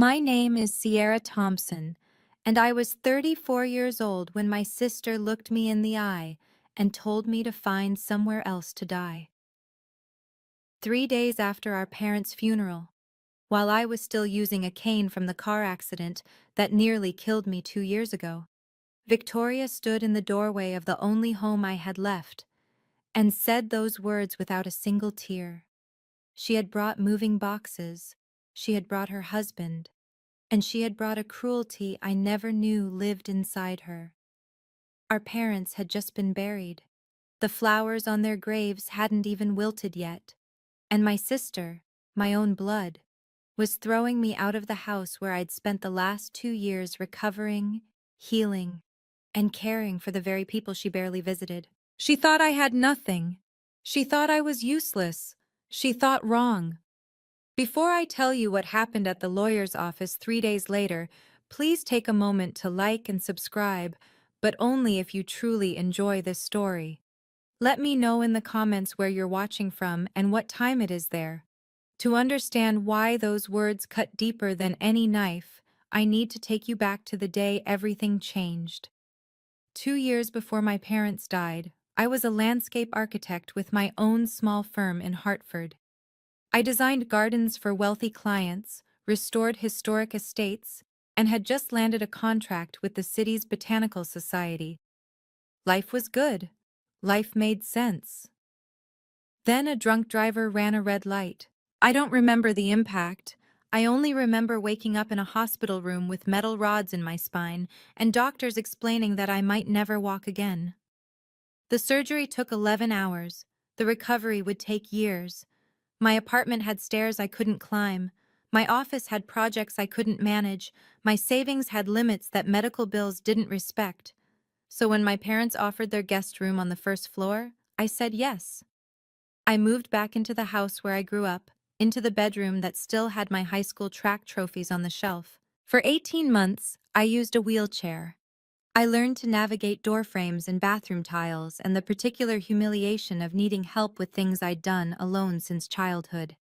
My name is Sierra Thompson, and I was 34 years old when my sister looked me in the eye and told me to find somewhere else to die. 3 days after our parents' funeral, while I was still using a cane from the car accident that nearly killed me 2 years ago, Victoria stood in the doorway of the only home I had left and said those words without a single tear. She had brought moving boxes, she had brought her husband, and she had brought a cruelty I never knew lived inside her. Our parents had just been buried. The flowers on their graves hadn't even wilted yet, and my sister, my own blood, was throwing me out of the house where I'd spent the last 2 years recovering, healing, and caring for the very people she barely visited. She thought I had nothing. She thought I was useless. She thought wrong. Before I tell you what happened at the lawyer's office 3 days later, please take a moment to like and subscribe, but only if you truly enjoy this story. Let me know in the comments where you're watching from and what time it is there. To understand why those words cut deeper than any knife, I need to take you back to the day everything changed. 2 years before my parents died, I was a landscape architect with my own small firm in Hartford. I designed gardens for wealthy clients, restored historic estates, and had just landed a contract with the city's botanical society. Life was good. Life made sense. Then a drunk driver ran a red light. I don't remember the impact. I only remember waking up in a hospital room with metal rods in my spine and doctors explaining that I might never walk again. The surgery took 11 hours. The recovery would take years. My apartment had stairs I couldn't climb. My office had projects I couldn't manage. My savings had limits that medical bills didn't respect. So when my parents offered their guest room on the first floor, I said yes. I moved back into the house where I grew up, into the bedroom that still had my high school track trophies on the shelf. For 18 months, I used a wheelchair. I learned to navigate door frames and bathroom tiles and the particular humiliation of needing help with things I'd done alone since childhood.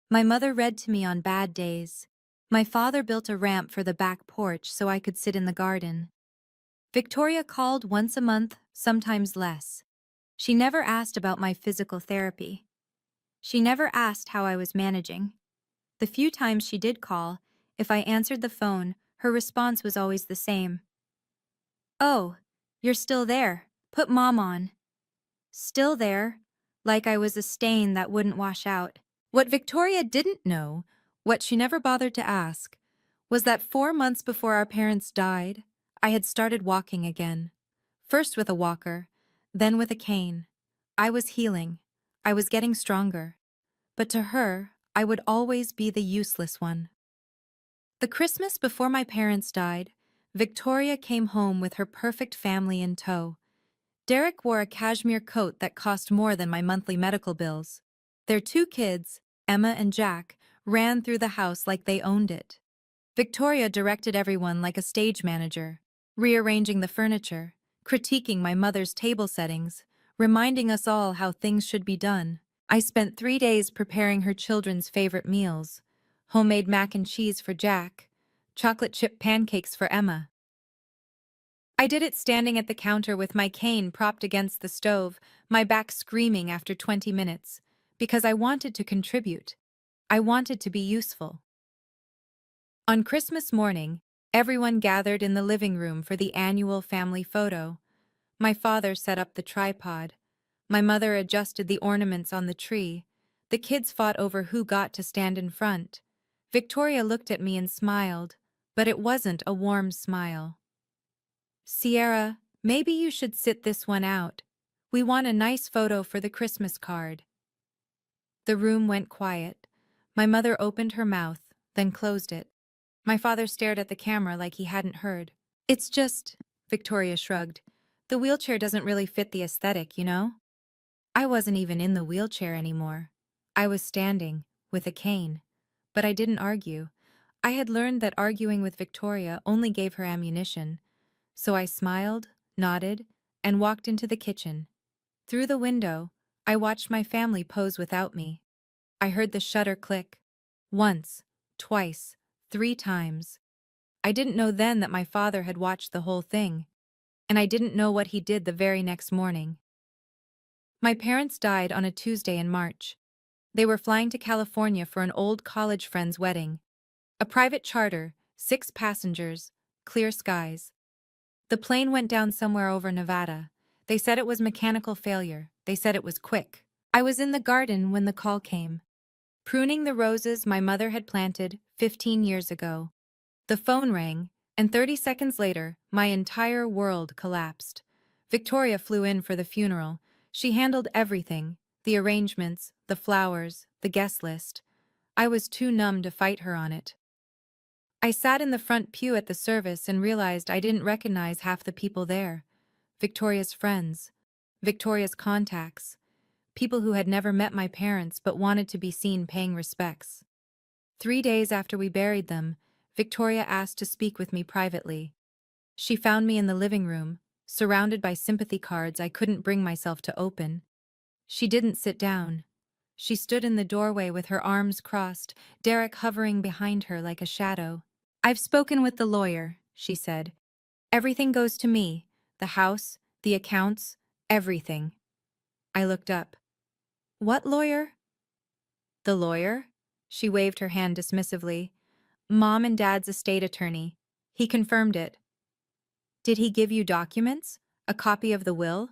My mother read to me on bad days. My father built a ramp for the back porch so I could sit in the garden. Victoria called once a month, sometimes less. She never asked about my physical therapy. She never asked how I was managing. The few times she did call, if I answered the phone, her response was always the same. "Oh, you're still there. Put Mom on." Still there, like I was a stain that wouldn't wash out. What Victoria didn't know, what she never bothered to ask, was that 4 months before our parents died, I had started walking again. First with a walker, then with a cane. I was healing. I was getting stronger. But to her, I would always be the useless one. The Christmas before my parents died, Victoria came home with her perfect family in tow. Derek wore a cashmere coat that cost more than my monthly medical bills. Their 2 kids, Emma and Jack, ran through the house like they owned it. Victoria directed everyone like a stage manager, rearranging the furniture, critiquing my mother's table settings, reminding us all how things should be done. I spent 3 days preparing her children's favorite meals: homemade mac and cheese for Jack, chocolate chip pancakes for Emma. I did it standing at the counter with my cane propped against the stove, my back screaming after 20 minutes, because I wanted to contribute. I wanted to be useful. On Christmas morning, everyone gathered in the living room for the annual family photo. My father set up the tripod. My mother adjusted the ornaments on the tree. The kids fought over who got to stand in front. Victoria looked at me and smiled, but it wasn't a warm smile. "Sierra, maybe you should sit this one out. We want a nice photo for the Christmas card." The room went quiet. My mother opened her mouth, then closed it. My father stared at the camera like he hadn't heard. "It's just," Victoria shrugged, "the wheelchair doesn't really fit the aesthetic, you know?" I wasn't even in the wheelchair anymore. I was standing, with a cane. But I didn't argue. I had learned that arguing with Victoria only gave her ammunition. So I smiled, nodded, and walked into the kitchen. Through the window, I watched my family pose without me. I heard the shutter click. Once, twice, 3 times. I didn't know then that my father had watched the whole thing, and I didn't know what he did the very next morning. My parents died on a Tuesday in March. They were flying to California for an old college friend's wedding. A private charter, 6 passengers, clear skies. The plane went down somewhere over Nevada. They said it was mechanical failure. They said it was quick. I was in the garden when the call came, pruning the roses my mother had planted 15 years ago. The phone rang, and 30 seconds later, my entire world collapsed. Victoria flew in for the funeral. She handled everything, the arrangements, the flowers, the guest list. I was too numb to fight her on it. I sat in the front pew at the service and realized I didn't recognize half the people there. Victoria's friends, Victoria's contacts, people who had never met my parents but wanted to be seen paying respects. 3 days after we buried them, Victoria asked to speak with me privately. She found me in the living room, surrounded by sympathy cards I couldn't bring myself to open. She didn't sit down. She stood in the doorway with her arms crossed, Derek hovering behind her like a shadow. "I've spoken with the lawyer," she said. "Everything goes to me, the house, the accounts, everything." I looked up. "What lawyer?" "The lawyer?" She waved her hand dismissively. "Mom and Dad's estate attorney. He confirmed it." "Did he give you documents? A copy of the will?"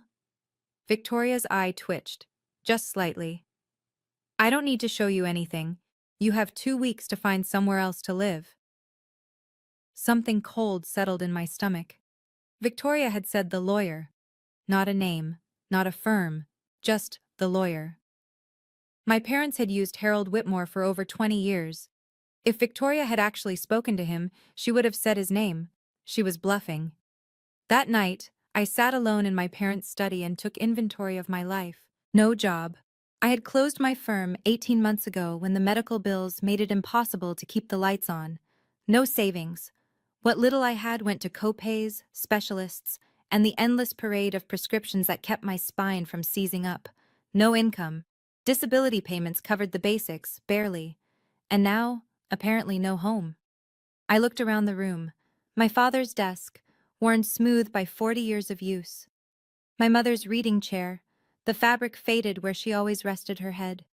Victoria's eye twitched, just slightly. "I don't need to show you anything. You have 2 weeks to find somewhere else to live." Something cold settled in my stomach. Victoria had said the lawyer. Not a name, not a firm, just the lawyer. My parents had used Harold Whitmore for over 20 years. If Victoria had actually spoken to him, she would have said his name. She was bluffing. That night, I sat alone in my parents' study and took inventory of my life. No job. I had closed my firm 18 months ago when the medical bills made it impossible to keep the lights on. No savings. What little I had went to co-pays, specialists, and the endless parade of prescriptions that kept my spine from seizing up. No income. Disability payments covered the basics, barely. And now, apparently no home. I looked around the room. My father's desk, worn smooth by 40 years of use. My mother's reading chair, the fabric faded where she always rested her head.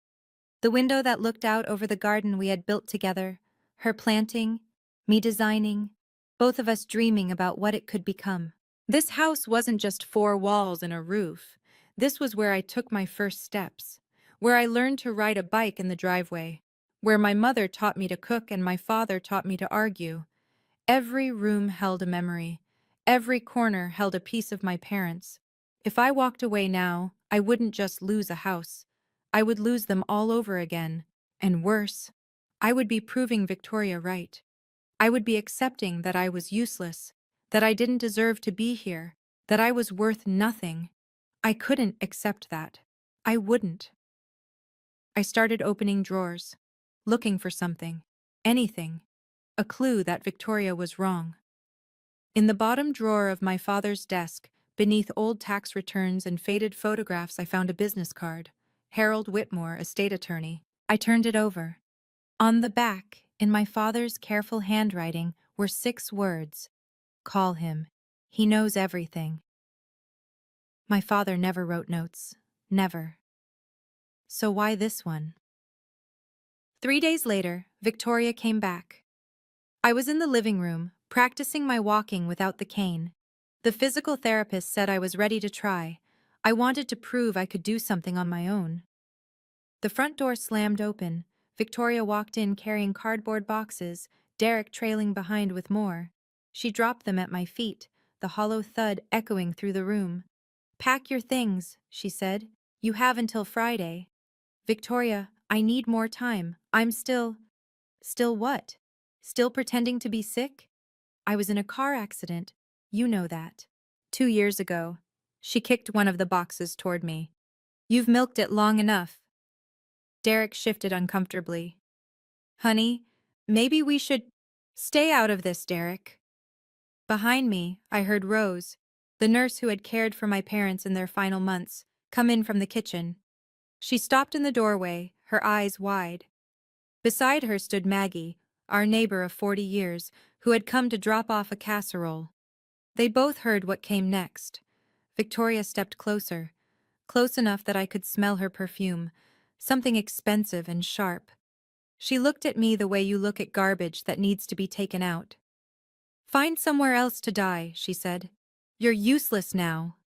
The window that looked out over the garden we had built together, her planting, me designing, both of us dreaming about what it could become. This house wasn't just 4 walls and a roof. This was where I took my first steps, where I learned to ride a bike in the driveway, where my mother taught me to cook and my father taught me to argue. Every room held a memory. Every corner held a piece of my parents. If I walked away now, I wouldn't just lose a house. I would lose them all over again. And worse, I would be proving Victoria right. I would be accepting that I was useless, that I didn't deserve to be here, that I was worth nothing. I couldn't accept that. I wouldn't. I started opening drawers, looking for something, anything, a clue that Victoria was wrong. In the bottom drawer of my father's desk, beneath old tax returns and faded photographs, I found a business card. Harold Whitmore, estate attorney. I turned it over. On the back, in my father's careful handwriting, were 6 words. Call him. He knows everything. My father never wrote notes. Never. So why this one? 3 days later, Victoria came back. I was in the living room, practicing my walking without the cane. The physical therapist said I was ready to try. I wanted to prove I could do something on my own. The front door slammed open. Victoria walked in carrying cardboard boxes, Derek trailing behind with more. She dropped them at my feet, the hollow thud echoing through the room. "Pack your things," she said. "You have until Friday." "Victoria, I need more time. I'm still..." "Still what? Still pretending to be sick?" "I was in a car accident. You know that. 2 years ago." She kicked one of the boxes toward me. "You've milked it long enough." Derek shifted uncomfortably. "Honey, maybe we should..." "Stay out of this, Derek." Behind me, I heard Rose, the nurse who had cared for my parents in their final months, come in from the kitchen. She stopped in the doorway, her eyes wide. Beside her stood Maggie, our neighbor of 40 years, who had come to drop off a casserole. They both heard what came next. Victoria stepped closer, close enough that I could smell her perfume, something expensive and sharp. She looked at me the way you look at garbage that needs to be taken out. "Find somewhere else to die," she said. "You're useless now."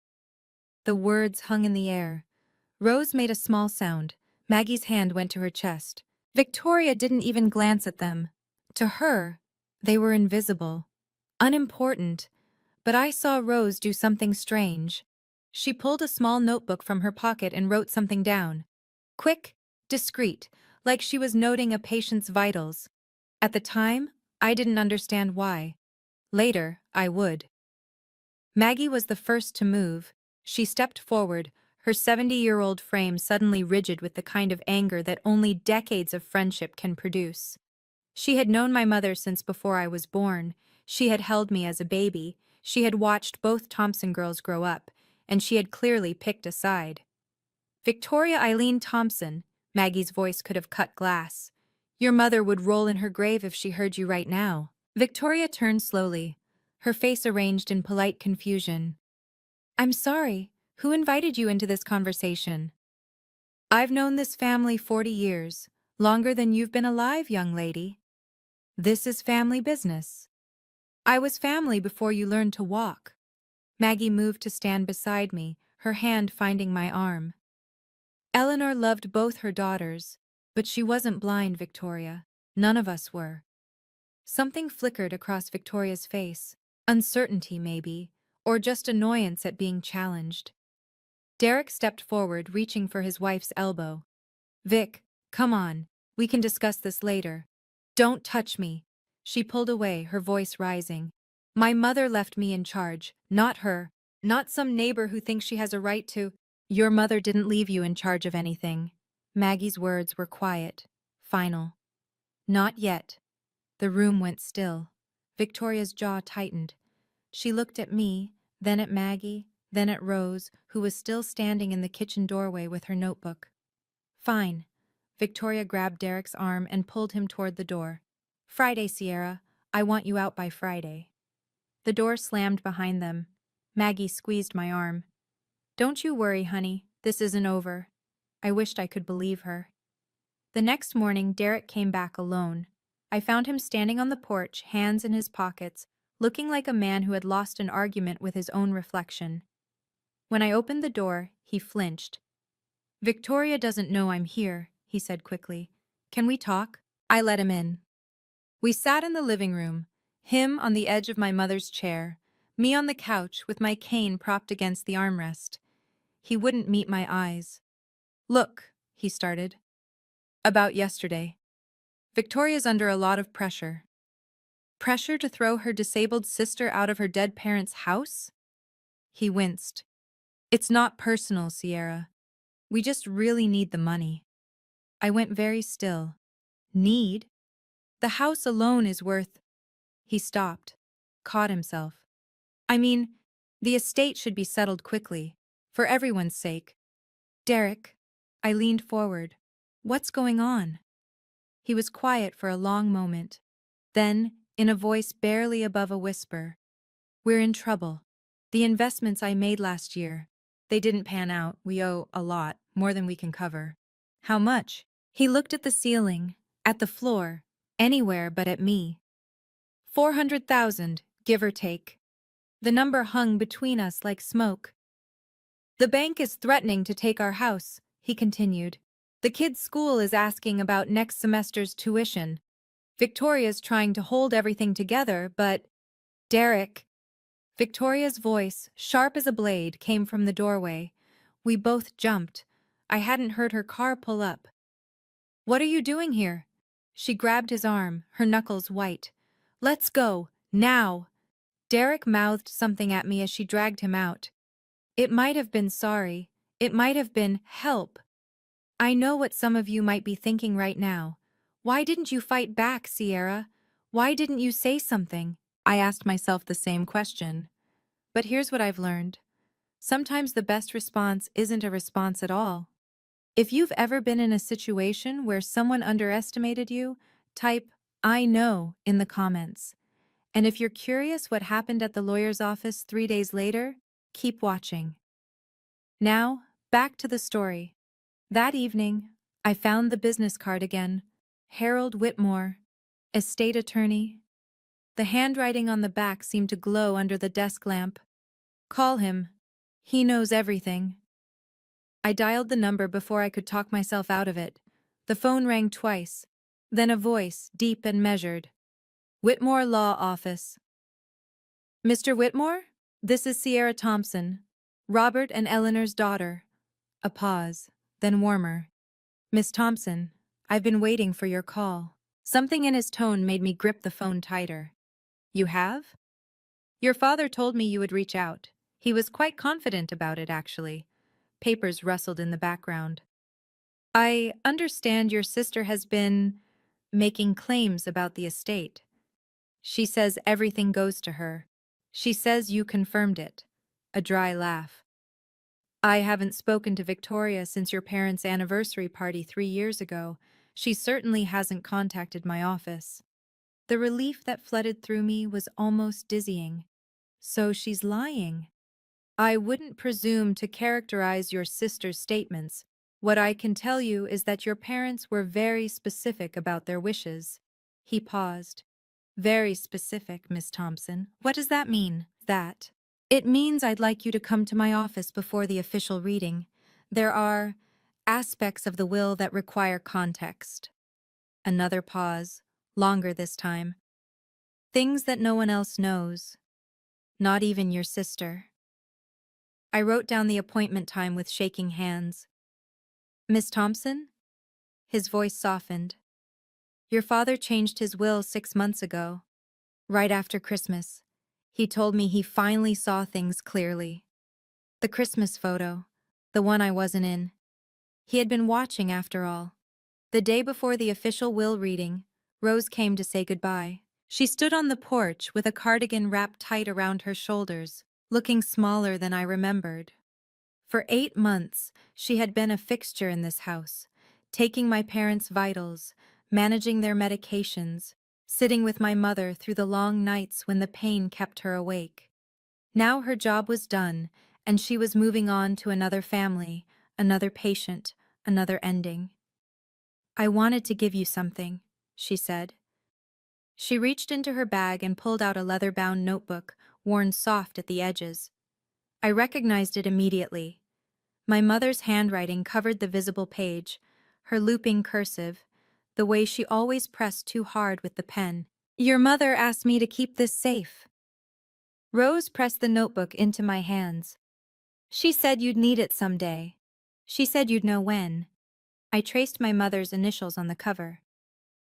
The words hung in the air. Rose made a small sound. Maggie's hand went to her chest. Victoria didn't even glance at them. To her, they were invisible, unimportant, but I saw Rose do something strange. She pulled a small notebook from her pocket and wrote something down. Quick, discreet, like she was noting a patient's vitals. At the time, I didn't understand why. Later, I would. Maggie was the first to move. She stepped forward, her 70-year-old frame suddenly rigid with the kind of anger that only decades of friendship can produce. She had known my mother since before I was born. She had held me as a baby. She had watched both Thompson girls grow up, and she had clearly picked a side. "Victoria Eileen Thompson," Maggie's voice could have cut glass. "Your mother would roll in her grave if she heard you right now." Victoria turned slowly, her face arranged in polite confusion. "I'm sorry. Who invited you into this conversation?" "I've known this family 40 years, longer than you've been alive, young lady. This is family business. I was family before you learned to walk." Maggie moved to stand beside me, her hand finding my arm. "Eleanor loved both her daughters, but she wasn't blind, Victoria. None of us were." Something flickered across Victoria's face. Uncertainty, maybe, or just annoyance at being challenged. Derek stepped forward, reaching for his wife's elbow. "Vic, come on. We can discuss this later." "Don't touch me." She pulled away, her voice rising. "My mother left me in charge, not her. Not some neighbor who thinks she has a right to—" "Your mother didn't leave you in charge of anything." Maggie's words were quiet, final. "Not yet." The room went still. Victoria's jaw tightened. She looked at me, then at Maggie, then at Rose, who was still standing in the kitchen doorway with her notebook. "Fine." Victoria grabbed Derek's arm and pulled him toward the door. "Friday, Sierra. I want you out by Friday." The door slammed behind them. Maggie squeezed my arm. "Don't you worry, honey. This isn't over." I wished I could believe her. The next morning, Derek came back alone. I found him standing on the porch, hands in his pockets, looking like a man who had lost an argument with his own reflection. When I opened the door, he flinched. "Victoria doesn't know I'm here," he said quickly. "Can we talk?" I let him in. We sat in the living room, him on the edge of my mother's chair, me on the couch with my cane propped against the armrest. He wouldn't meet my eyes. "Look," he started. "About yesterday. Victoria's under a lot of pressure." "Pressure to throw her disabled sister out of her dead parents' house?" He winced. "It's not personal, Sierra. We just really need the money." I went very still. "Need? The house alone is worth—" He stopped, caught himself. "I mean, the estate should be settled quickly, for everyone's sake." "Derek." I leaned forward. "What's going on?" He was quiet for a long moment. Then, in a voice barely above a whisper, "We're in trouble. The investments I made last year, they didn't pan out. We owe a lot, more than we can cover." "How much?" He looked at the ceiling, at the floor, anywhere but at me. 400,000, give or take. The number hung between us like smoke. "The bank is threatening to take our house," he continued. "The kids' school is asking about next semester's tuition. Victoria's trying to hold everything together, but—" "Derek." Victoria's voice, sharp as a blade, came from the doorway. We both jumped. I hadn't heard her car pull up. "What are you doing here?" She grabbed his arm, her knuckles white. "Let's go, now." Derek mouthed something at me as she dragged him out. It might have been sorry. It might have been help. I know what some of you might be thinking right now. Why didn't you fight back, Sierra? Why didn't you say something? I asked myself the same question. But here's what I've learned. Sometimes the best response isn't a response at all. If you've ever been in a situation where someone underestimated you, type I know in the comments. And if you're curious what happened at the lawyer's office 3 days later, keep watching. Now, back to the story. That evening, I found the business card again. Harold Whitmore, estate attorney. The handwriting on the back seemed to glow under the desk lamp. Call him. He knows everything. I dialed the number before I could talk myself out of it. The phone rang twice. Then a voice, deep and measured. Whitmore Law Office. Mr. Whitmore? This is Sierra Thompson, Robert and Eleanor's daughter. A pause, then warmer. Miss Thompson, I've been waiting for your call. Something in his tone made me grip the phone tighter. You have? Your father told me you would reach out. He was quite confident about it, actually. Papers rustled in the background. I understand your sister has been making claims about the estate. She says everything goes to her. She says you confirmed it. A dry laugh. I haven't spoken to Victoria since your parents' anniversary party 3 years ago. She certainly hasn't contacted my office. The relief that flooded through me was almost dizzying. So she's lying. I wouldn't presume to characterize your sister's statements. What I can tell you is that your parents were very specific about their wishes. He paused. Very specific, Miss Thompson. What does that mean? That. It means I'd like you to come to my office before the official reading. There are aspects of the will that require context. Another pause, longer this time. Things that no one else knows. Not even your sister. I wrote down the appointment time with shaking hands. Miss Thompson? His voice softened. Your father changed his will 6 months ago, right after Christmas. He told me he finally saw things clearly. The Christmas photo, the one I wasn't in. He had been watching after all. The day before the official will reading, Rose came to say goodbye. She stood on the porch with a cardigan wrapped tight around her shoulders, looking smaller than I remembered. For 8 months, she had been a fixture in this house, taking my parents' vitals, managing their medications, sitting with my mother through the long nights when the pain kept her awake. Now her job was done, and she was moving on to another family, another patient, another ending. I wanted to give you something, she said. She reached into her bag and pulled out a leather-bound notebook, worn soft at the edges. I recognized it immediately. My mother's handwriting covered the visible page, her looping cursive, the way she always pressed too hard with the pen. Your mother asked me to keep this safe. Rose pressed the notebook into my hands. She said you'd need it someday. She said you'd know when. I traced my mother's initials on the cover.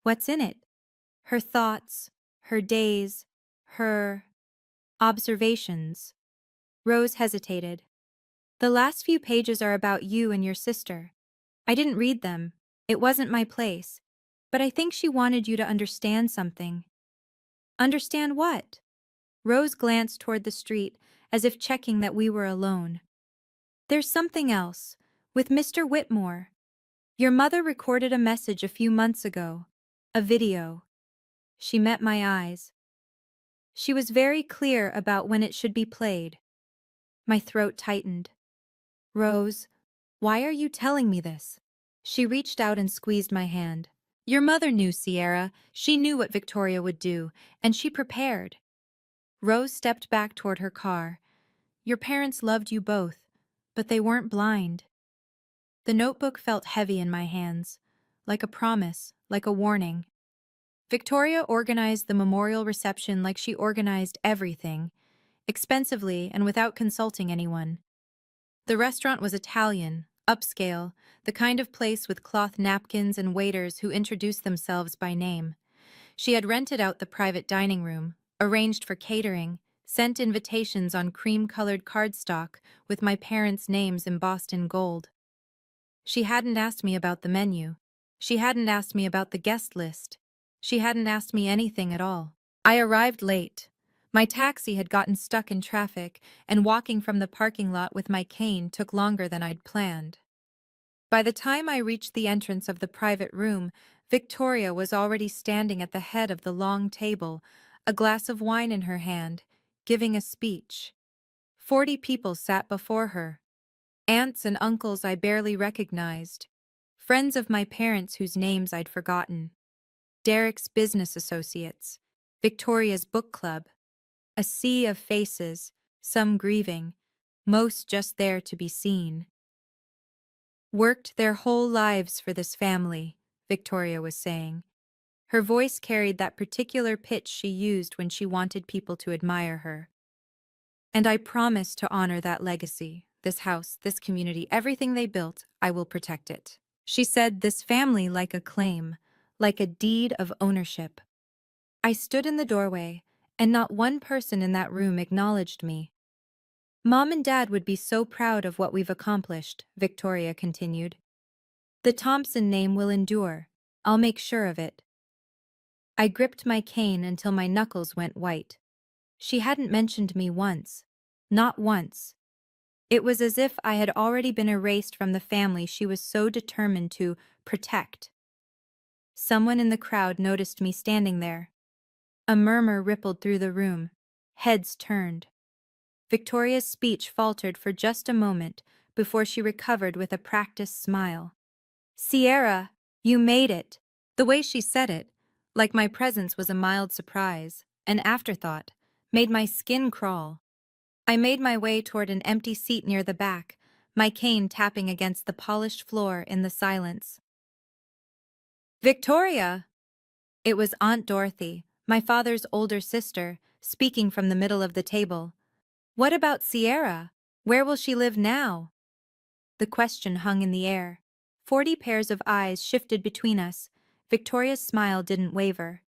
What's in it? Her thoughts, her days, her observations. Rose hesitated. The last few pages are about you and your sister. I didn't read them. It wasn't my place. But I think she wanted you to understand something. Understand what? Rose glanced toward the street, as if checking that we were alone. There's something else. With Mr. Whitmore. Your mother recorded a message a few months ago. A video. She met my eyes. She was very clear about when it should be played. My throat tightened. Rose, why are you telling me this? She reached out and squeezed my hand. Your mother knew, Sierra. She knew what Victoria would do, and she prepared. Rose stepped back toward her car. Your parents loved you both, but they weren't blind. The notebook felt heavy in my hands, like a promise, like a warning. Victoria organized the memorial reception like she organized everything, expensively and without consulting anyone. The restaurant was Italian, upscale, the kind of place with cloth napkins and waiters who introduced themselves by name. She had rented out the private dining room, arranged for catering, sent invitations on cream-colored cardstock with my parents' names embossed in gold. She hadn't asked me about the menu. She hadn't asked me about the guest list. She hadn't asked me anything at all. I arrived late. My taxi had gotten stuck in traffic, and walking from the parking lot with my cane took longer than I'd planned. By the time I reached the entrance of the private room, Victoria was already standing at the head of the long table, a glass of wine in her hand, giving a speech. 40 people sat before her. Aunts and uncles I barely recognized. Friends of my parents whose names I'd forgotten. Derek's business associates. Victoria's book club. A sea of faces, some grieving, most just there to be seen. Worked their whole lives for this family, Victoria was saying. Her voice carried that particular pitch she used when she wanted people to admire her. And I promise to honor that legacy, this house, this community, everything they built, I will protect it. She said this family like a claim, like a deed of ownership. I stood in the doorway, and not one person in that room acknowledged me. Mom and Dad would be so proud of what we've accomplished, Victoria continued. The Thompson name will endure. I'll make sure of it. I gripped my cane until my knuckles went white. She hadn't mentioned me once. Not once. It was as if I had already been erased from the family she was so determined to protect. Someone in the crowd noticed me standing there. A murmur rippled through the room. Heads turned. Victoria's speech faltered for just a moment before she recovered with a practiced smile. Sierra, you made it. The way she said it, like my presence was a mild surprise, an afterthought, made my skin crawl. I made my way toward an empty seat near the back, my cane tapping against the polished floor in the silence. Victoria! It was Aunt Dorothy, my father's older sister, speaking from the middle of the table. What about Sierra? Where will she live now? The question hung in the air. 40 pairs of eyes shifted between us. Victoria's smile didn't waver.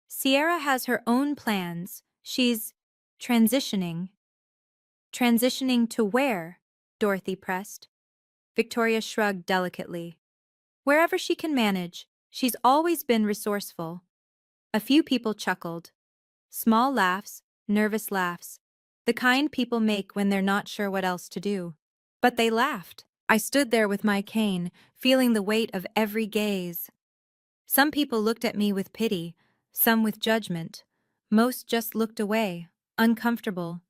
Sierra has her own plans. She's transitioning. Transitioning to where? Dorothy pressed. Victoria shrugged delicately. Wherever she can manage. She's always been resourceful. A few people chuckled. Small laughs, nervous laughs. The kind people make when they're not sure what else to do. But they laughed. I stood there with my cane, feeling the weight of every gaze. Some people looked at me with pity, some with judgment. Most just looked away, uncomfortable,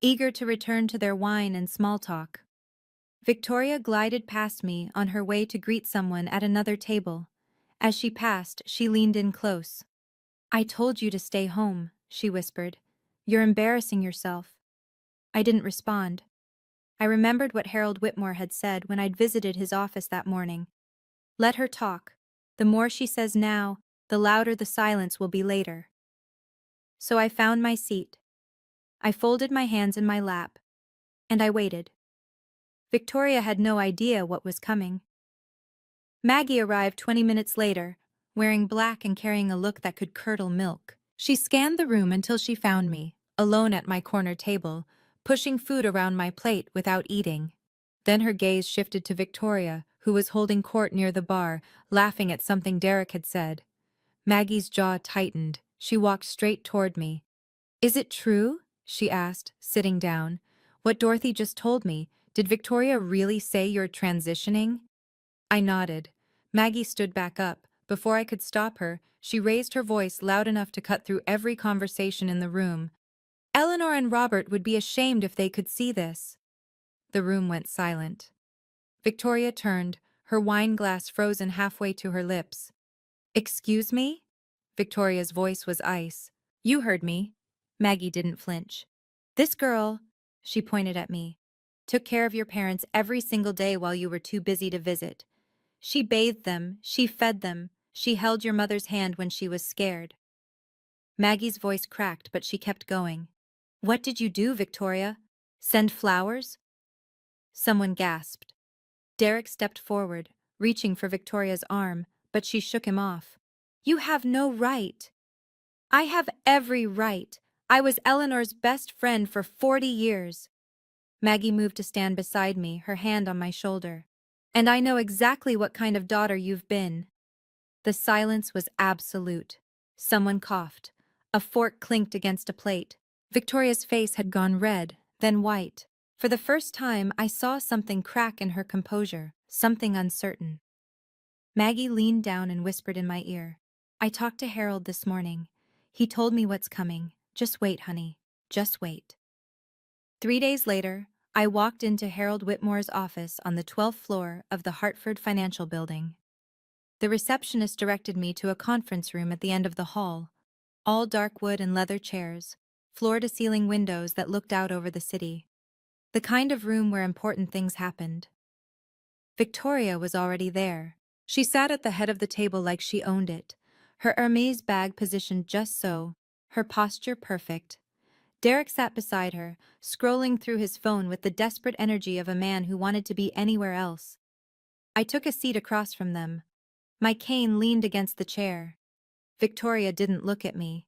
eager to return to their wine and small talk. Victoria glided past me on her way to greet someone at another table. As she passed, she leaned in close. I told you to stay home, she whispered. You're embarrassing yourself. I didn't respond. I remembered what Harold Whitmore had said when I'd visited his office that morning. Let her talk. The more she says now, the louder the silence will be later. So I found my seat. I folded my hands in my lap, and I waited. Victoria had no idea what was coming. Maggie arrived 20 minutes later, wearing black and carrying a look that could curdle milk. She scanned the room until she found me, alone at my corner table, pushing food around my plate without eating. Then her gaze shifted to Victoria, who was holding court near the bar, laughing at something Derek had said. Maggie's jaw tightened. She walked straight toward me. Is it true? She asked, sitting down. What Dorothy just told me, did Victoria really say you're transitioning? I nodded. Maggie stood back up. Before I could stop her, she raised her voice loud enough to cut through every conversation in the room. Eleanor and Robert would be ashamed if they could see this. The room went silent. Victoria turned, her wine glass frozen halfway to her lips. Excuse me? Victoria's voice was ice. You heard me. Maggie didn't flinch. This girl, she pointed at me, took care of your parents every single day while you were too busy to visit. She bathed them, she fed them, she held your mother's hand when she was scared. Maggie's voice cracked, but she kept going. What did you do, Victoria? Send flowers? Someone gasped. Derek stepped forward, reaching for Victoria's arm, but she shook him off. You have no right. I have every right. I was Eleanor's best friend for 40 years. Maggie moved to stand beside me, her hand on my shoulder. And I know exactly what kind of daughter you've been. The silence was absolute. Someone coughed. A fork clinked against a plate. Victoria's face had gone red, then white. For the first time, I saw something crack in her composure, something uncertain. Maggie leaned down and whispered in my ear. I talked to Harold this morning. He told me what's coming. Just wait, honey. Just wait. 3 days later, I walked into Harold Whitmore's office on the 12th floor of the Hartford Financial Building. The receptionist directed me to a conference room at the end of the hall, all dark wood and leather chairs, floor-to-ceiling windows that looked out over the city. The kind of room where important things happened. Victoria was already there. She sat at the head of the table like she owned it, her Hermes bag positioned just so, her posture perfect. Derek sat beside her, scrolling through his phone with the desperate energy of a man who wanted to be anywhere else. I took a seat across from them. My cane leaned against the chair. Victoria didn't look at me.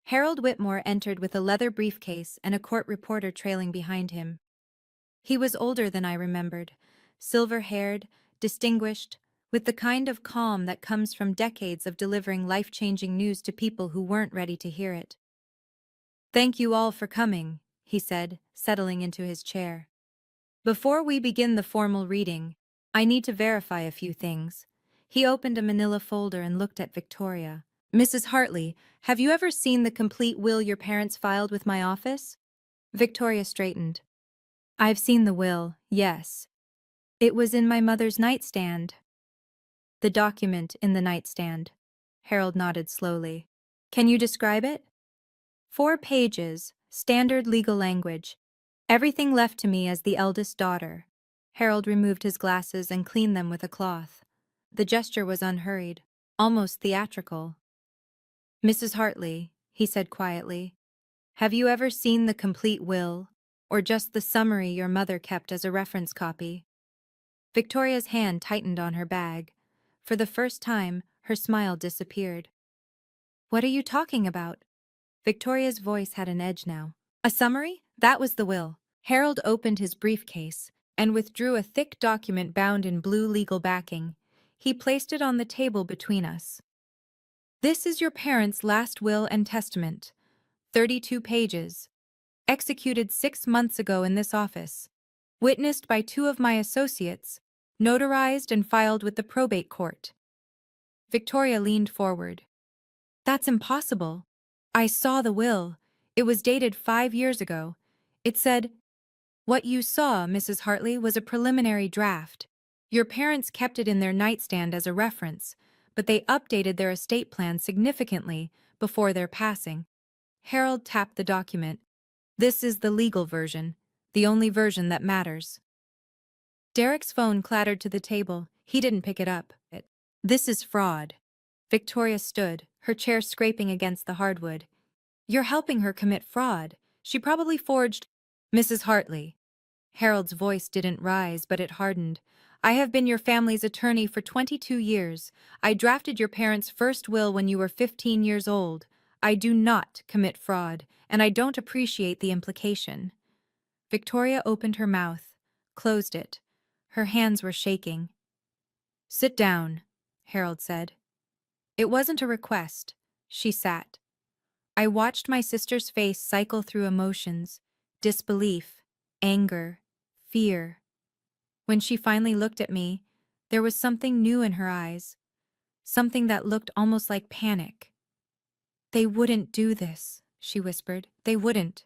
Harold Whitmore entered with a leather briefcase and a court reporter trailing behind him. He was older than I remembered, silver-haired, distinguished, with the kind of calm that comes from decades of delivering life-changing news to people who weren't ready to hear it. "Thank you all for coming," he said, settling into his chair. "Before we begin the formal reading, I need to verify a few things." He opened a manila folder and looked at Victoria. "Mrs. Hartley, have you ever seen the complete will your parents filed with my office?" Victoria straightened. "I've seen the will, yes. It was in my mother's nightstand." "The document in the nightstand." Harold nodded slowly. "Can you describe it?" 4 pages, standard legal language. Everything left to me as the eldest daughter. Harold removed his glasses and cleaned them with a cloth. The gesture was unhurried, almost theatrical. "Mrs. Hartley," he said quietly, "have you ever seen the complete will, or just the summary your mother kept as a reference copy?" Victoria's hand tightened on her bag. For the first time, her smile disappeared. "What are you talking about?" Victoria's voice had an edge now. "A summary? That was the will." Harold opened his briefcase and withdrew a thick document bound in blue legal backing. He placed it on the table between us. "This is your parents' last will and testament. 32 pages. Executed 6 months ago in this office. Witnessed by 2 of my associates. Notarized and filed with the probate court." Victoria leaned forward. "That's impossible. I saw the will. It was dated 5 years ago. It said, 'What you saw, Mrs. Hartley, was a preliminary draft. Your parents kept it in their nightstand as a reference, but they updated their estate plan significantly before their passing.'" Harold tapped the document. "This is the legal version, the only version that matters." Derek's phone clattered to the table. He didn't pick it up. "This is fraud." Victoria stood, her chair scraping against the hardwood. "You're helping her commit fraud. She probably forged—" "Mrs. Hartley." Harold's voice didn't rise, but it hardened. "I have been your family's attorney for 22 years. I drafted your parents' first will when you were 15 years old. I do not commit fraud, and I don't appreciate the implication." Victoria opened her mouth, closed it. Her hands were shaking. "Sit down," Harold said. It wasn't a request. She sat. I watched my sister's face cycle through emotions, disbelief, anger, fear. When she finally looked at me, there was something new in her eyes, something that looked almost like panic. "They wouldn't do this," she whispered. "They wouldn't."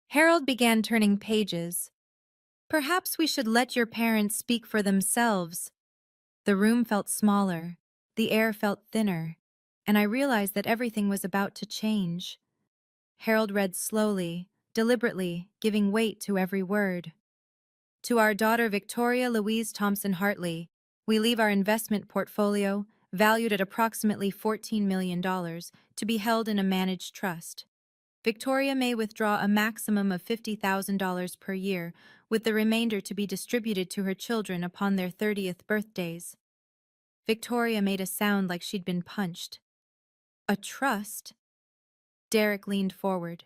Harold began turning pages. "Perhaps we should let your parents speak for themselves." The room felt smaller, the air felt thinner, and I realized that everything was about to change. Harold read slowly, deliberately, giving weight to every word. "To our daughter Victoria Louise Thompson Hartley, we leave our investment portfolio, valued at approximately $14 million, to be held in a managed trust. Victoria may withdraw a maximum of $50,000 per year, with the remainder to be distributed to her children upon their 30th birthdays." Victoria made a sound like she'd been punched. "A trust?" Derek leaned forward.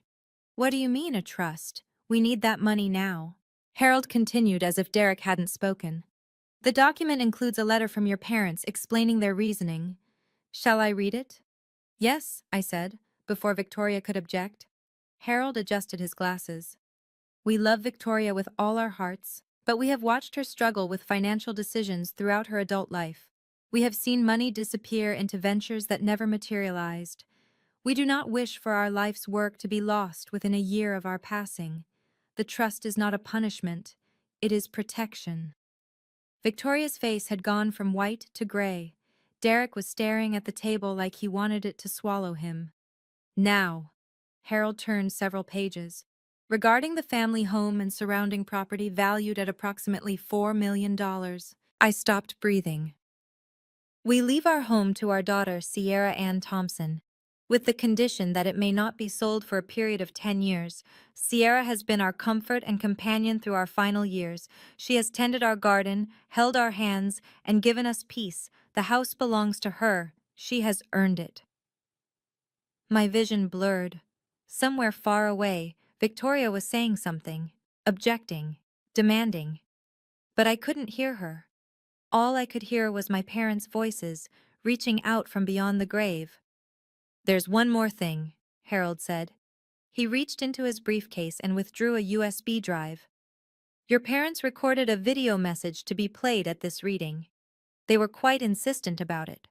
"What do you mean, a trust? We need that money now." Harold continued as if Derek hadn't spoken. "The document includes a letter from your parents explaining their reasoning. Shall I read it?" "Yes," I said, before Victoria could object. Harold adjusted his glasses. "We love Victoria with all our hearts, but we have watched her struggle with financial decisions throughout her adult life. We have seen money disappear into ventures that never materialized. We do not wish for our life's work to be lost within a year of our passing. The trust is not a punishment, it is protection. Victoria's face had gone from white to gray. Derek was staring at the table like he wanted it to swallow him. Now, Harold turned several pages. Regarding the family home and surrounding property valued at approximately $4 million, I stopped breathing. We leave our home to our daughter, Sierra Ann Thompson, with the condition that it may not be sold for a period of 10 years. Sierra has been our comfort and companion through our final years. She has tended our garden, held our hands, and given us peace. The house belongs to her. She has earned it. My vision blurred. Somewhere far away, Victoria was saying something, objecting, demanding. But I couldn't hear her. All I could hear was my parents' voices, reaching out from beyond the grave. "There's one more thing," Harold said. He reached into his briefcase and withdrew a USB drive. "Your parents recorded a video message to be played at this reading. They were quite insistent about it."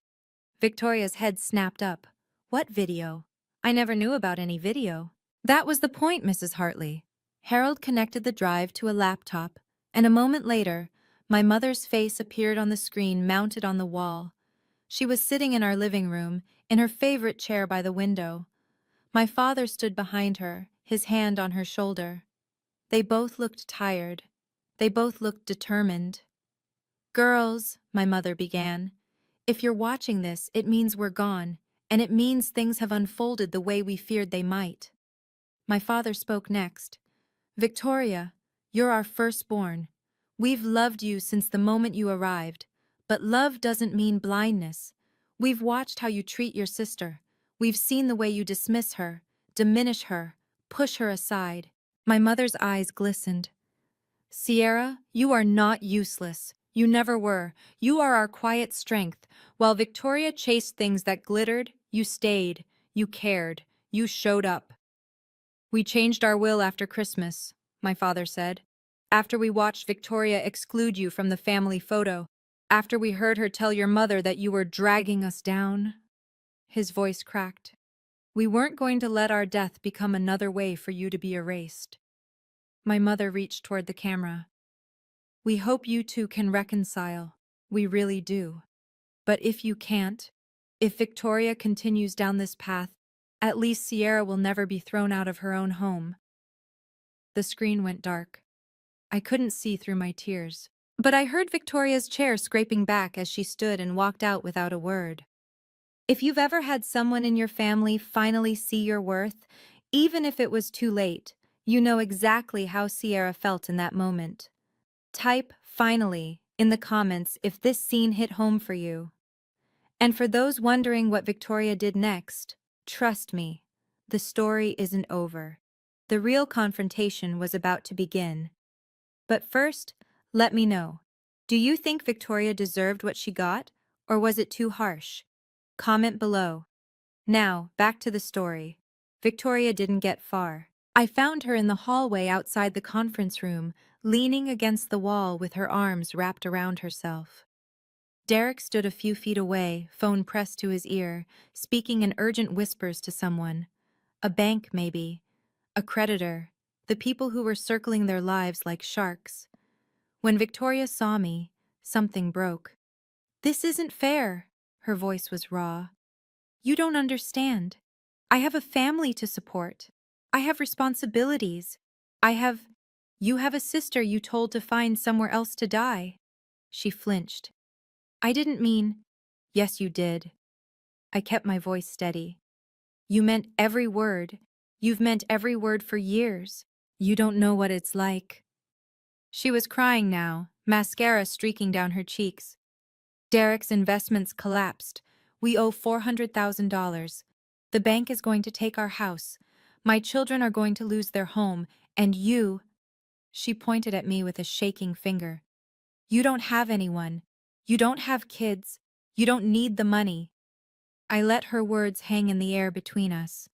Victoria's head snapped up. "What video? I never knew about any video." "That was the point, Mrs. Hartley." Harold connected the drive to a laptop, and a moment later, my mother's face appeared on the screen mounted on the wall. She was sitting in our living room, in her favorite chair by the window. My father stood behind her, his hand on her shoulder. They both looked tired. They both looked determined. "Girls," my mother began, "if you're watching this, it means we're gone, and it means things have unfolded the way we feared they might." My father spoke next. "Victoria, you're our firstborn. We've loved you since the moment you arrived, but love doesn't mean blindness. We've watched how you treat your sister. We've seen the way you dismiss her, diminish her, push her aside." My mother's eyes glistened. "Sierra, you are not useless. You never were. You are our quiet strength. While Victoria chased things that glittered, you stayed, you cared, you showed up." "We changed our will after Christmas," my father said. "After we watched Victoria exclude you from the family photo. After we heard her tell your mother that you were dragging us down." His voice cracked. "We weren't going to let our death become another way for you to be erased." My mother reached toward the camera. "We hope you two can reconcile. We really do. But if you can't, if Victoria continues down this path, at least Sierra will never be thrown out of her own home." The screen went dark. I couldn't see through my tears. But I heard Victoria's chair scraping back as she stood and walked out without a word. If you've ever had someone in your family finally see your worth, even if it was too late, you know exactly how Sierra felt in that moment. Type "finally" in the comments if this scene hit home for you. And for those wondering what Victoria did next, trust me, the story isn't over. The real confrontation was about to begin. But first, let me know. Do you think Victoria deserved what she got, or was it too harsh? Comment below. Now, back to the story. Victoria didn't get far. I found her in the hallway outside the conference room, leaning against the wall with her arms wrapped around herself. Derek stood a few feet away, phone pressed to his ear, speaking in urgent whispers to someone. A bank, maybe. A creditor. The people who were circling their lives like sharks. When Victoria saw me, something broke. "This isn't fair." Her voice was raw. "You don't understand. I have a family to support. I have responsibilities. You have a sister you told to find somewhere else to die." She flinched. "I didn't mean—" "Yes, you did." I kept my voice steady. "You meant every word. You've meant every word for years. You don't know what it's like." She was crying now, mascara streaking down her cheeks. "Derek's investments collapsed. We owe $400,000. The bank is going to take our house. My children are going to lose their home, and you—" She pointed at me with a shaking finger. "You don't have anyone. You don't have kids. You don't need the money." I let her words hang in the air between us.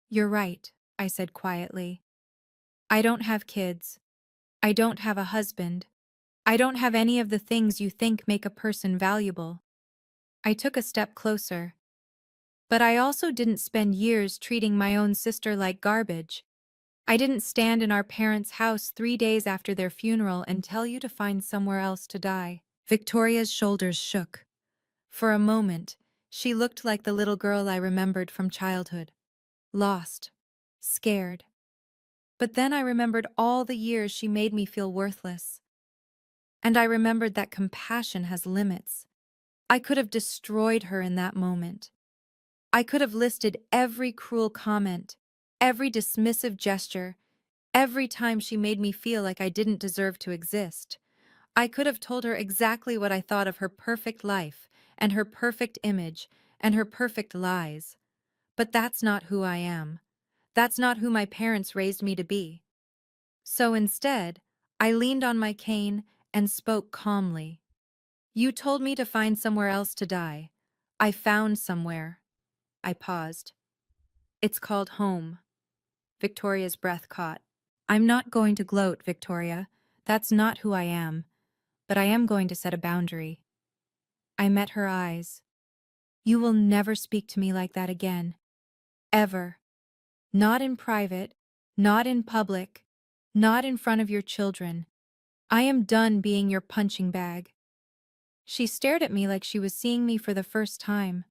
"You're right," I said quietly. "I don't have kids. I don't have a husband. I don't have any of the things you think make a person valuable." I took a step closer. But I also didn't spend years treating my own sister like garbage. I didn't stand in our parents' house 3 days after their funeral and tell you to find somewhere else to die. Victoria's shoulders shook. For a moment, she looked like the little girl I remembered from childhood. Lost. Scared. But then I remembered all the years she made me feel worthless. And I remembered that compassion has limits. I could have destroyed her in that moment. I could have listed every cruel comment, every dismissive gesture, every time she made me feel like I didn't deserve to exist. I could have told her exactly what I thought of her perfect life, and her perfect image, and her perfect lies. But that's not who I am. That's not who my parents raised me to be. So instead, I leaned on my cane and spoke calmly. You told me to find somewhere else to die. I found somewhere. I paused. It's called home. Victoria's breath caught. I'm not going to gloat, Victoria. That's not who I am. But I am going to set a boundary. I met her eyes. You will never speak to me like that again. Ever. Not in private, not in public, not in front of your children. I am done being your punching bag. She stared at me like she was seeing me for the first time.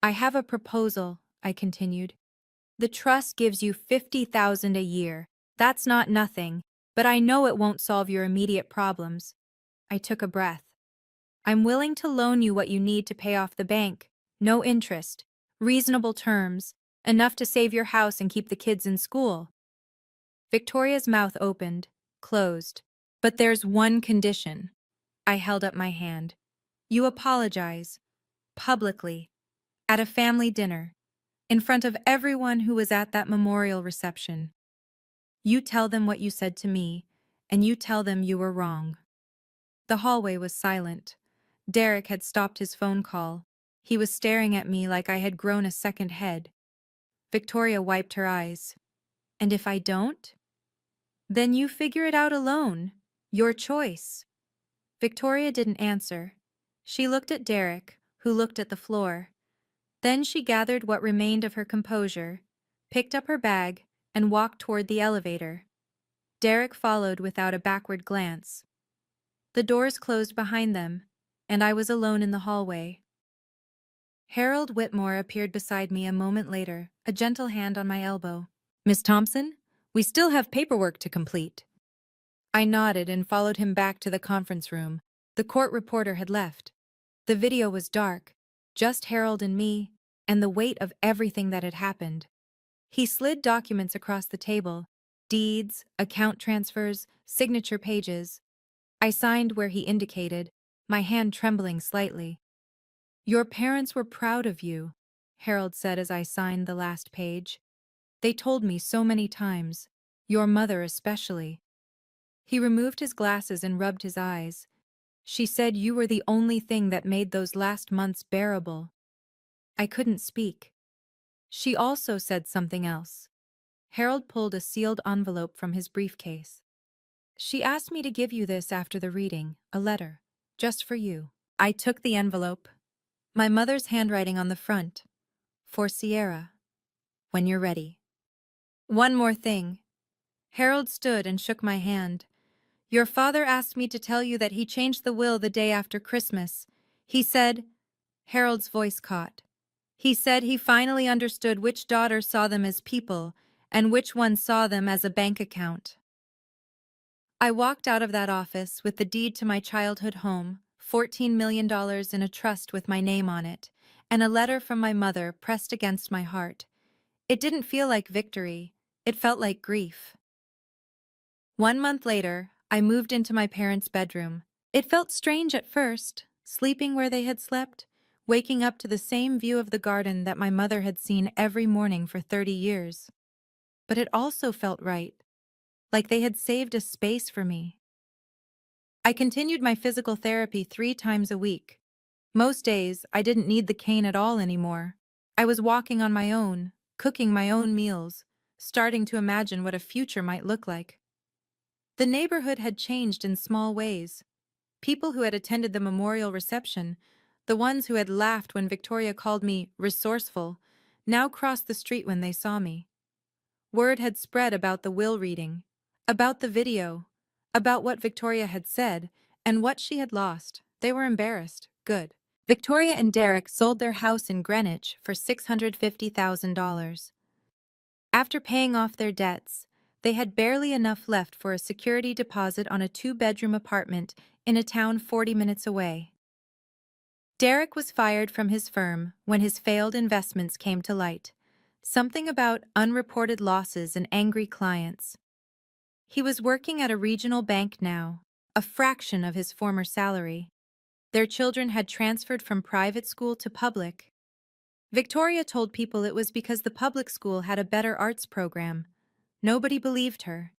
I have a proposal, I continued. The trust gives you $50,000 a year. That's not nothing, but I know it won't solve your immediate problems. I took a breath. I'm willing to loan you what you need to pay off the bank. No interest. Reasonable terms. Enough to save your house and keep the kids in school. Victoria's mouth opened, closed. But there's one condition. I held up my hand. You apologize. Publicly. At a family dinner. In front of everyone who was at that memorial reception. You tell them what you said to me, and you tell them you were wrong. The hallway was silent. Derek had stopped his phone call. He was staring at me like I had grown a second head. Victoria wiped her eyes. And if I don't? Then you figure it out alone. Your choice. Victoria didn't answer. She looked at Derek, who looked at the floor. Then she gathered what remained of her composure, picked up her bag, and walked toward the elevator. Derek followed without a backward glance. The doors closed behind them, and I was alone in the hallway. Harold Whitmore appeared beside me a moment later, a gentle hand on my elbow. Miss Thompson, we still have paperwork to complete. I nodded and followed him back to the conference room. The court reporter had left. The video was dark, just Harold and me, and the weight of everything that had happened. He slid documents across the table, deeds, account transfers, signature pages. I signed where he indicated, my hand trembling slightly. Your parents were proud of you, Harold said as I signed the last page. They told me so many times, your mother especially. He removed his glasses and rubbed his eyes. She said you were the only thing that made those last months bearable. I couldn't speak. She also said something else. Harold pulled a sealed envelope from his briefcase. She asked me to give you this after the reading, a letter, just for you. I took the envelope. My mother's handwriting on the front. For Sierra. When you're ready. One more thing. Harold stood and shook my hand. Your father asked me to tell you that he changed the will the day after Christmas. He said, Harold's voice caught. He said he finally understood which daughter saw them as people and which one saw them as a bank account. I walked out of that office with the deed to my childhood home, $14 million in a trust with my name on it, and a letter from my mother pressed against my heart. It didn't feel like victory. It felt like grief. 1 month later, I moved into my parents' bedroom. It felt strange at first, sleeping where they had slept, waking up to the same view of the garden that my mother had seen every morning for 30 years. But it also felt right, like they had saved a space for me. I continued my physical therapy 3 times a week. Most days, I didn't need the cane at all anymore. I was walking on my own, cooking my own meals, starting to imagine what a future might look like. The neighborhood had changed in small ways. People who had attended the memorial reception, The ones who had laughed when Victoria called me resourceful now crossed the street when they saw me. Word had spread about the will reading, about the video, about what Victoria had said, and what she had lost. They were embarrassed. Good. Victoria and Derek sold their house in Greenwich for $650,000. After paying off their debts, they had barely enough left for a security deposit on a two-bedroom apartment in a town 40 minutes away. Derek was fired from his firm when his failed investments came to light. Something about unreported losses and angry clients. He was working at a regional bank now, a fraction of his former salary. Their children had transferred from private school to public. Victoria told people it was because the public school had a better arts program. Nobody believed her.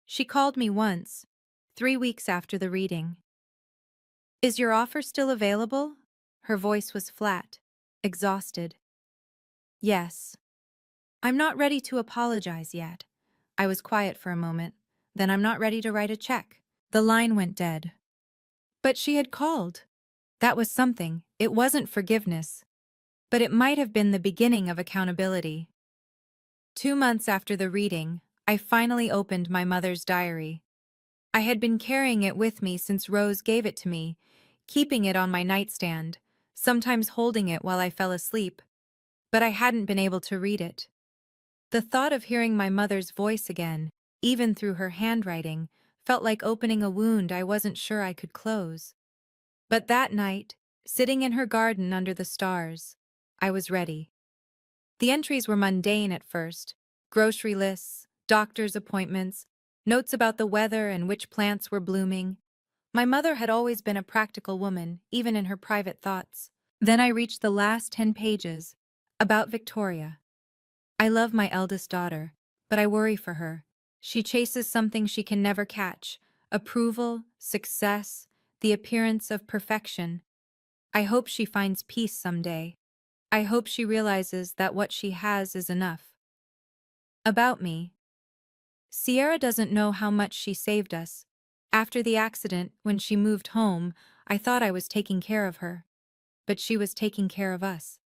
She called me once, 3 weeks after the reading. "Is your offer still available?" Her voice was flat, exhausted. "Yes." "I'm not ready to apologize yet." I was quiet for a moment. "Then I'm not ready to write a check." The line went dead. But she had called. That was something. It wasn't forgiveness. But it might have been the beginning of accountability. 2 months after the reading, I finally opened my mother's diary. I had been carrying it with me since Rose gave it to me, keeping it on my nightstand, sometimes holding it while I fell asleep. But I hadn't been able to read it. The thought of hearing my mother's voice again, even through her handwriting, felt like opening a wound I wasn't sure I could close. But that night, sitting in her garden under the stars, I was ready. The entries were mundane at first: grocery lists, doctor's appointments, notes about the weather and which plants were blooming. My mother had always been a practical woman, even in her private thoughts. Then I reached the last 10 pages, about Victoria. "I love my eldest daughter, but I worry for her. She chases something she can never catch: approval, success, the appearance of perfection. I hope she finds peace someday. I hope she realizes that what she has is enough." About me. Sierra doesn't know how much she saved us. After the accident, when she moved home, I thought I was taking care of her. But she was taking care of us.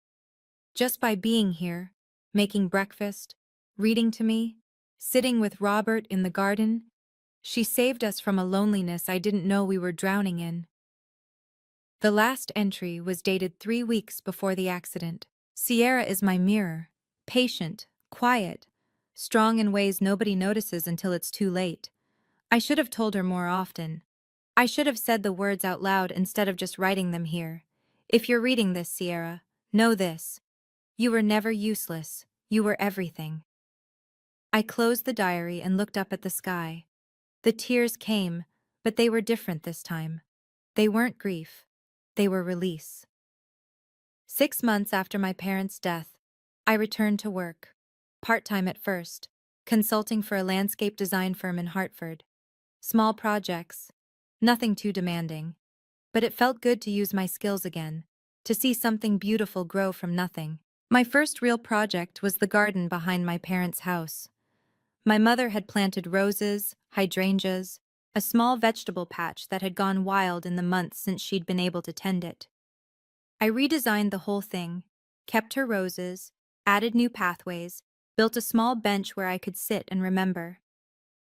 Just by being here, making breakfast, reading to me, sitting with Robert in the garden, she saved us from a loneliness I didn't know we were drowning in. The last entry was dated 3 weeks before the accident. "Sierra is my mirror, patient, quiet, strong in ways nobody notices until it's too late." I should have told her more often. I should have said the words out loud instead of just writing them here. If you're reading this, Sierra, know this: you were never useless. You were everything. I closed the diary and looked up at the sky. The tears came, but they were different this time. They weren't grief. They were release. 6 months after my parents' death, I returned to work. Part-time at first, consulting for a landscape design firm in Hartford. Small projects, nothing too demanding. But it felt good to use my skills again, to see something beautiful grow from nothing. My first real project was the garden behind my parents' house. My mother had planted roses, hydrangeas, a small vegetable patch that had gone wild in the months since she'd been able to tend it. I redesigned the whole thing, kept her roses, added new pathways, built a small bench where I could sit and remember.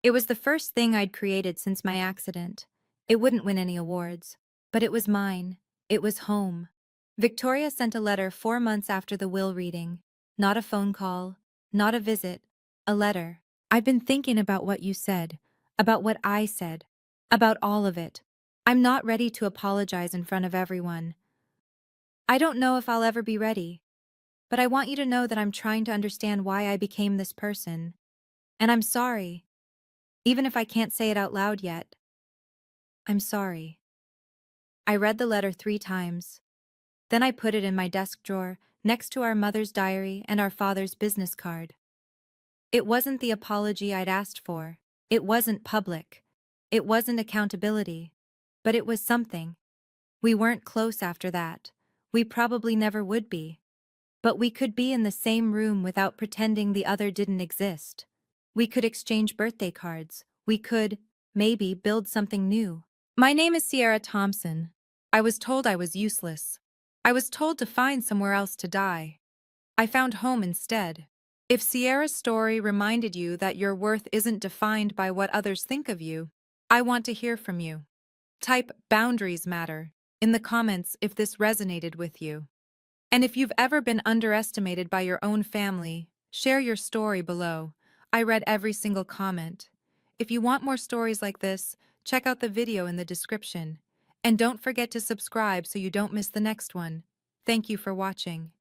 It was the first thing I'd created since my accident. It wouldn't win any awards, but it was mine. It was home. Victoria sent a letter 4 months after the will reading. Not a phone call, not a visit, a letter. "I've been thinking about what you said, about what I said, about all of it. I'm not ready to apologize in front of everyone. I don't know if I'll ever be ready, but I want you to know that I'm trying to understand why I became this person. And I'm sorry, even if I can't say it out loud yet. I'm sorry." I read the letter 3 times. Then I put it in my desk drawer, next to our mother's diary and our father's business card. It wasn't the apology I'd asked for. It wasn't public. It wasn't accountability. But it was something. We weren't close after that. We probably never would be. But we could be in the same room without pretending the other didn't exist. We could exchange birthday cards. We could, maybe, build something new. My name is Sierra Thompson. I was told I was useless. I was told to find somewhere else to die. I found home instead. If Sierra's story reminded you that your worth isn't defined by what others think of you, I want to hear from you. Type "boundaries matter" in the comments if this resonated with you. And if you've ever been underestimated by your own family, share your story below. I read every single comment. If you want more stories like this, check out the video in the description. And don't forget to subscribe so you don't miss the next one. Thank you for watching.